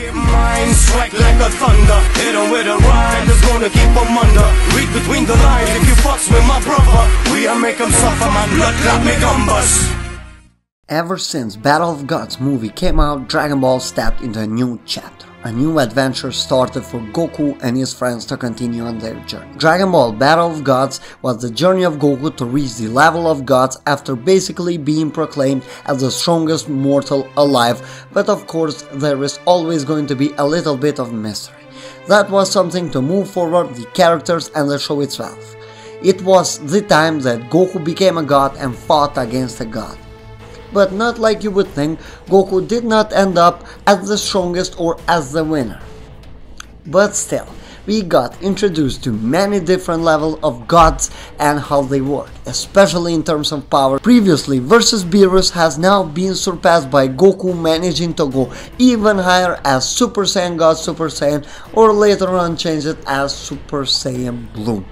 Get mine, strike like a thunder. Hit 'em with a rhyme that's gonna keep 'em under. Read between the lines if you fucks with my brother. We'll make 'em suffer, man. Blood clot me gumbus. Ever since Battle of Gods movie came out, Dragon Ball stepped into a new chapter. A new adventure started for Goku and his friends to continue on their journey. Dragon Ball Battle of Gods was the journey of Goku to reach the level of gods after basically being proclaimed as the strongest mortal alive, but of course there is always going to be a little bit of mystery. That was something to move forward the characters and the show itself. It was the time that Goku became a god and fought against a god. But not like you would think, Goku did not end up as the strongest or as the winner. But still, we got introduced to many different levels of gods and how they work, especially in terms of power. Previously, versus Beerus has now been surpassed by Goku managing to go even higher as Super Saiyan God Super Saiyan, or later on changed it as Super Saiyan Blue.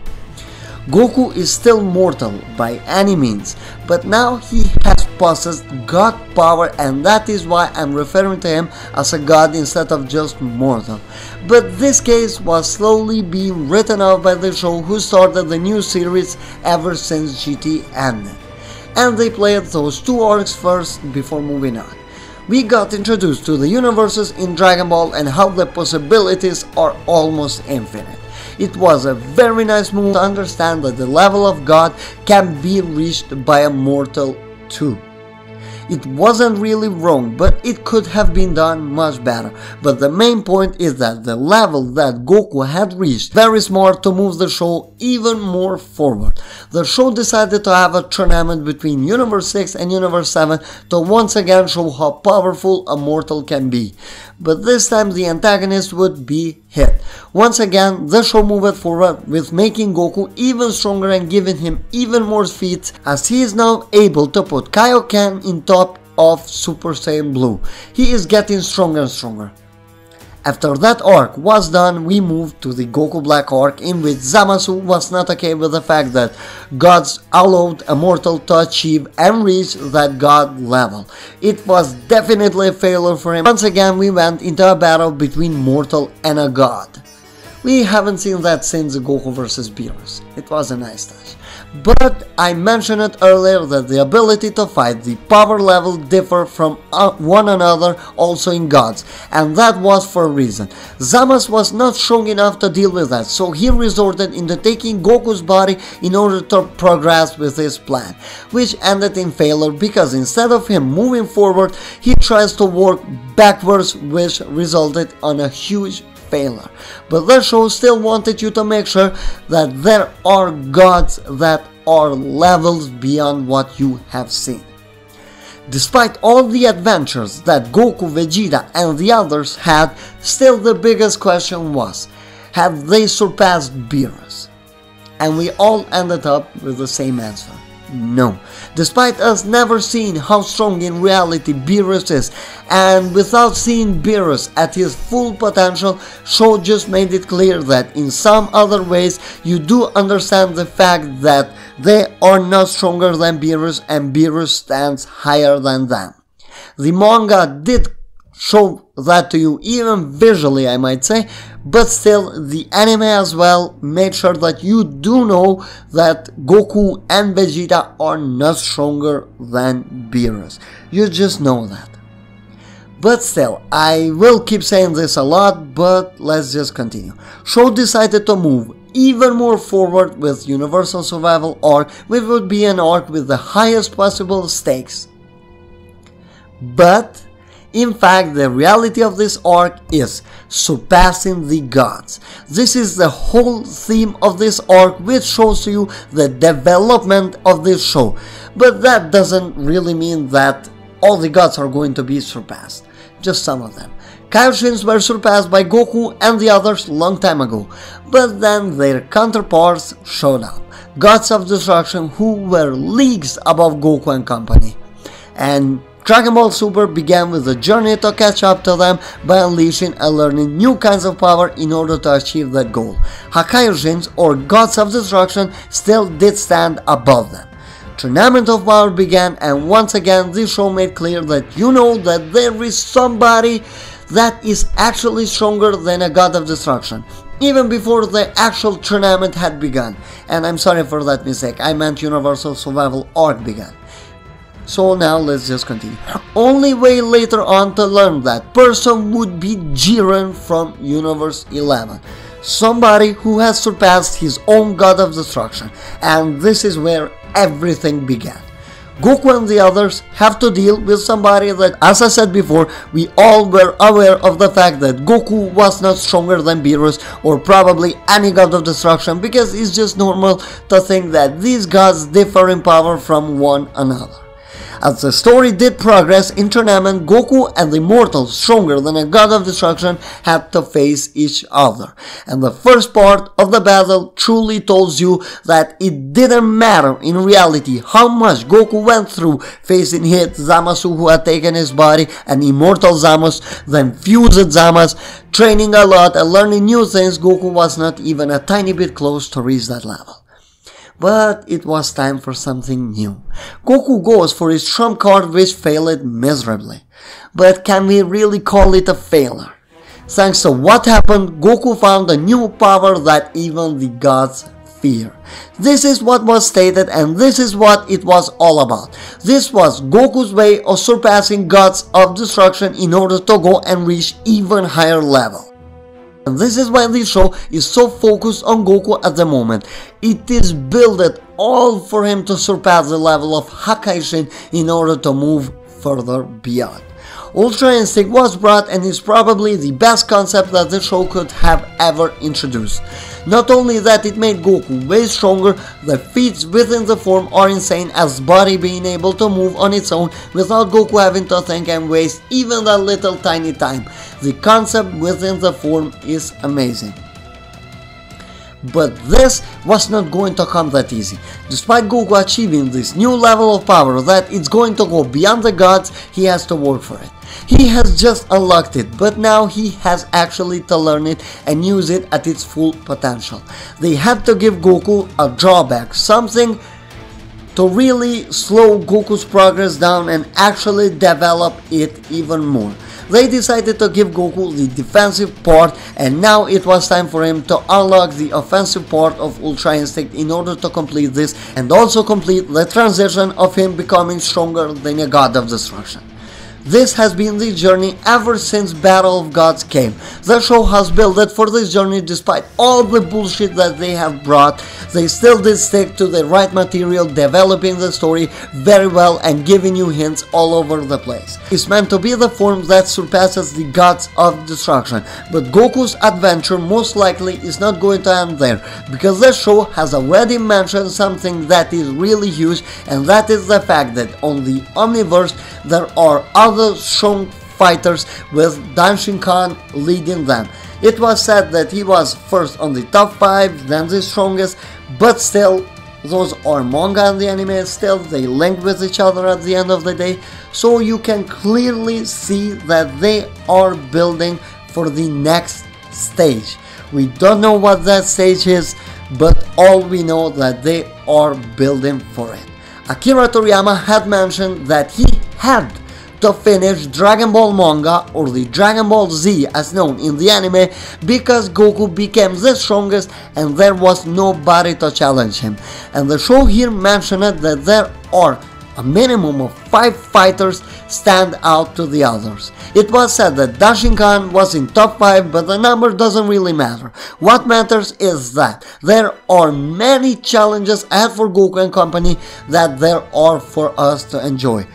Goku is still mortal by any means, but now he has possessed god power, and that is why I'm referring to him as a god instead of just mortal. But this case was slowly being written off by the show, who started the new series ever since GT ended. And they played those two arcs first before moving on. We got introduced to the universes in Dragon Ball and how the possibilities are almost infinite. It was a very nice move to understand that the level of God can be reached by a mortal too. It wasn't really wrong, but it could have been done much better. But the main point is that the level that Goku had reached, very smart to move the show even more forward. The show decided to have a tournament between Universe 6 and Universe 7 to once again show how powerful a mortal can be. But this time the antagonist would be hit. Once again, the show moved forward with making Goku even stronger and giving him even more feats, as he is now able to put Kaioken in top of Super Saiyan Blue. He is getting stronger and stronger. After that arc was done, we moved to the Goku Black arc, in which Zamasu was not okay with the fact that gods allowed a mortal to achieve and reach that god level. It was definitely a failure for him. Once again we went into a battle between mortal and a god. We haven't seen that since Goku vs Beerus. It was a nice touch. But I mentioned it earlier that the ability to fight, the power level differ from one another also in gods, and that was for a reason. Zamasu was not strong enough to deal with that, so he resorted into taking Goku's body in order to progress with his plan, which ended in failure because instead of him moving forward, he tries to work backwards, which resulted on a huge failure. But the show still wanted you to make sure that there are gods that are levels beyond what you have seen. Despite all the adventures that Goku, Vegeta and the others had, still the biggest question was, have they surpassed Beerus? And we all ended up with the same answer. No. Despite us never seeing how strong in reality Beerus is, and without seeing Beerus at his full potential, show just made it clear that in some other ways you do understand the fact that they are not stronger than Beerus and Beerus stands higher than them. The manga did show that to you, even visually I might say, but still the anime as well made sure that you do know that Goku and Vegeta are not stronger than Beerus. You just know that. But still, I will keep saying this a lot, but let's just continue. Show decided to move even more forward with Universal Survival arc, which would be an arc with the highest possible stakes. But in fact, the reality of this arc is surpassing the gods. This is the whole theme of this arc, which shows you the development of this show. But that doesn't really mean that all the gods are going to be surpassed. Just some of them. Kaioshins were surpassed by Goku and the others long time ago, but then their counterparts showed up. Gods of Destruction who were leagues above Goku and company. And Dragon Ball Super began with the journey to catch up to them by unleashing and learning new kinds of power in order to achieve that goal. Hakaioshins, or Gods of Destruction, still did stand above them. Tournament of Power began, and once again this show made clear that you know that there is somebody that is actually stronger than a god of destruction, even before the actual tournament had begun. And I'm sorry for that mistake, I meant Universal Survival Arc began. So now let's just continue. Only way later on to learn that person would be Jiren from Universe 11. Somebody who has surpassed his own god of destruction. And this is where everything began. Goku and the others have to deal with somebody that, as I said before, we all were aware of the fact that Goku was not stronger than Beerus or probably any god of destruction, because it's just normal to think that these gods differ in power from one another. As the story did progress in tournament, Goku and the mortals stronger than a god of destruction had to face each other. And the first part of the battle truly tells you that it didn't matter in reality how much Goku went through facing Hit, Zamasu who had taken his body, and Immortal Zamas, then Fused Zamas. Training a lot and learning new things, Goku was not even a tiny bit close to reach that level. But it was time for something new. Goku goes for his trump card, which failed miserably. But can we really call it a failure? Thanks to what happened, Goku found a new power that even the gods fear. This is what was stated, and this is what it was all about. This was Goku's way of surpassing gods of destruction in order to go and reach even higher level. And this is why this show is so focused on Goku at the moment. It is built all for him to surpass the level of Hakaishin in order to move further beyond. Ultra Instinct was brought and is probably the best concept that the show could have ever introduced. Not only that, it made Goku way stronger, the feats within the form are insane, as body being able to move on its own without Goku having to think and waste even that little tiny time. The concept within the form is amazing. But this was not going to come that easy. Despite Goku achieving this new level of power that it's going to go beyond the gods, he has to work for it. He has just unlocked it, but now he has actually to learn it and use it at its full potential. They had to give Goku a drawback, something to really slow Goku's progress down and actually develop it even more. They decided to give Goku the defensive part, and now it was time for him to unlock the offensive part of Ultra Instinct in order to complete this and also complete the transition of him becoming stronger than a god of destruction. This has been the journey ever since Battle of Gods came. The show has built it for this journey despite all the bullshit that they have brought. They still did stick to the right material, developing the story very well and giving you hints all over the place. It's meant to be the form that surpasses the gods of destruction, but Goku's adventure most likely is not going to end there, because the show has already mentioned something that is really huge, and that is the fact that on the Omniverse there are other strong fighters with Danshin Khan leading them. It was said that he was first on the top 5, then the strongest, but still, those are manga and the anime, still they link with each other at the end of the day, so you can clearly see that they are building for the next stage. We don't know what that stage is, but all we know that they are building for it. Akira Toriyama had mentioned that he had to finish Dragon Ball manga, or the Dragon Ball Z as known in the anime, because Goku became the strongest and there was nobody to challenge him. And the show here mentioned that there are a minimum of 5 fighters stand out to the others. It was said that Danshin Khan was in top 5, but the number doesn't really matter. What matters is that there are many challenges ahead for Goku and company that there are for us to enjoy.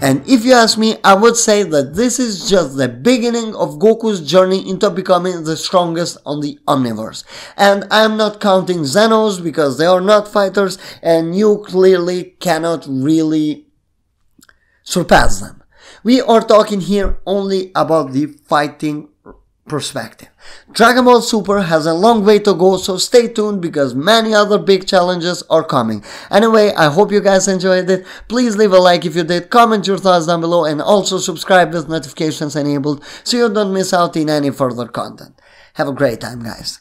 And if you ask me, I would say that this is just the beginning of Goku's journey into becoming the strongest on the Omniverse. And I am not counting Zenos because they are not fighters and you clearly cannot really surpass them. We are talking here only about the fighting perspective. Dragon Ball Super has a long way to go, so stay tuned because many other big challenges are coming. Anyway, I hope you guys enjoyed it. Please leave a like if you did, comment your thoughts down below, and also subscribe with notifications enabled so you don't miss out in any further content. Have a great time, guys.